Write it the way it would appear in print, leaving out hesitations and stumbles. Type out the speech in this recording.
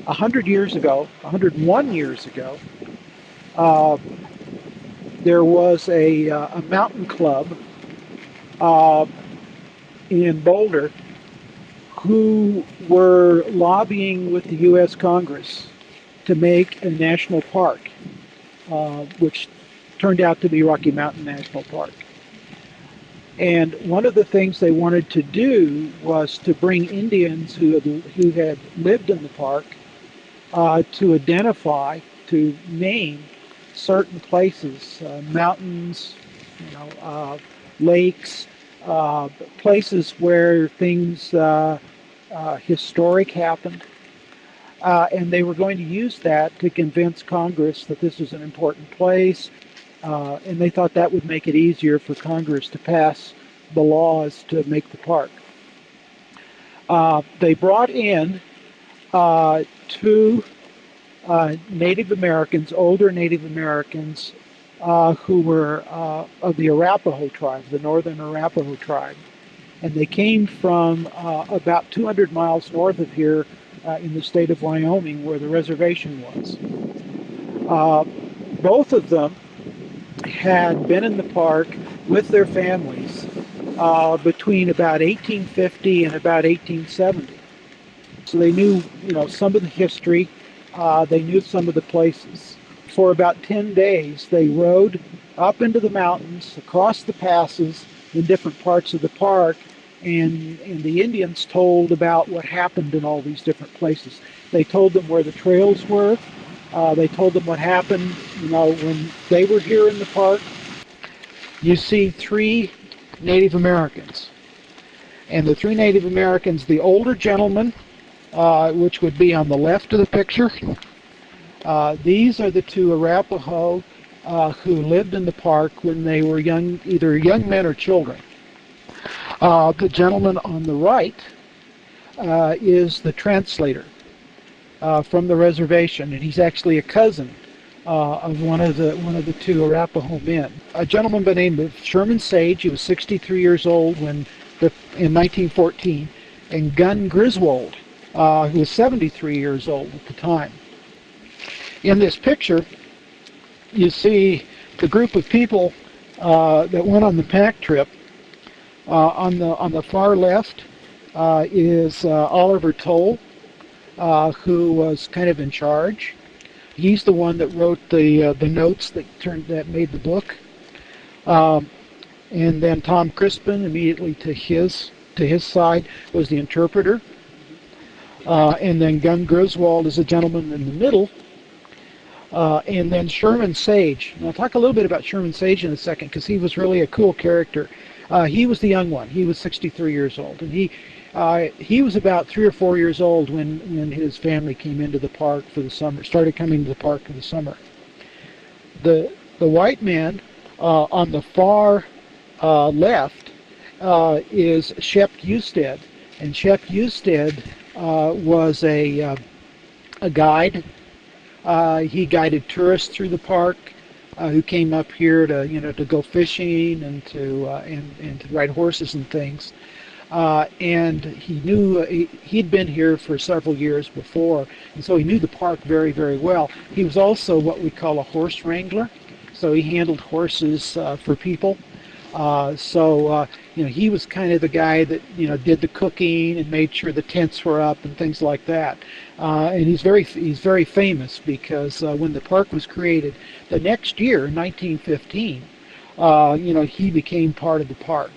100 years ago, 101 years ago, there was a mountain club in Boulder who were lobbying with the U.S. Congress to make a national park, which turned out to be Rocky Mountain National Park. And one of the things they wanted to do was to bring Indians who had lived in the park to identify, to name certain places, mountains, lakes, places where things historic happened. And they were going to use that to convince Congress that this was an important place. And they thought that would make it easier for Congress to pass the laws to make the park. They brought in two Native Americans, older Native Americans, who were of the Arapaho tribe, the northern Arapaho tribe. And they came from about 200 miles north of here in the state of Wyoming, where the reservation was. Both of them had been in the park with their families between about 1850 and about 1870. So they knew, some of the history. They knew some of the places. For about 10 days, they rode up into the mountains, across the passes in different parts of the park, and the Indians told about what happened in all these different places. They told them where the trails were. They told them what happened, when they were here in the park. You see three Native Americans. And the three Native Americans, the older gentleman, which would be on the left of the picture, these are the two Arapaho who lived in the park when they were young, either young men or children. The gentleman on the right is the translator from the reservation, and he's actually a cousin of one of the two Arapaho men. A gentleman by the name of Sherman Sage. He was 63 years old in 1914, and Gun Griswold, who was 73 years old at the time. In this picture, you see the group of people that went on the pack trip. On the far left is Oliver Toll, who was kind of in charge. He's the one that wrote the notes that made the book. And then Tom Crispin, immediately to his side, was the interpreter. And then Gun Griswold is a gentleman in the middle. And then Sherman Sage. And I'll talk a little bit about Sherman Sage in a second, because he was really a cool character. He was the young one. He was 63 years old, and he was about 3 or 4 years old when his family came into the park for the summer. Started coming to the park for the summer. The white man on the far left is Shep Usted, and Shep Usted was a guide. He guided tourists through the park who came up here to go fishing and to ride horses and things. And he knew he'd been here for several years before, and so he knew the park very, very well. He was also what we call a horse wrangler, so he handled horses for people. He was kind of the guy that did the cooking and made sure the tents were up and things like that. And he's very famous because when the park was created, the next year, in 1915, he became part of the park.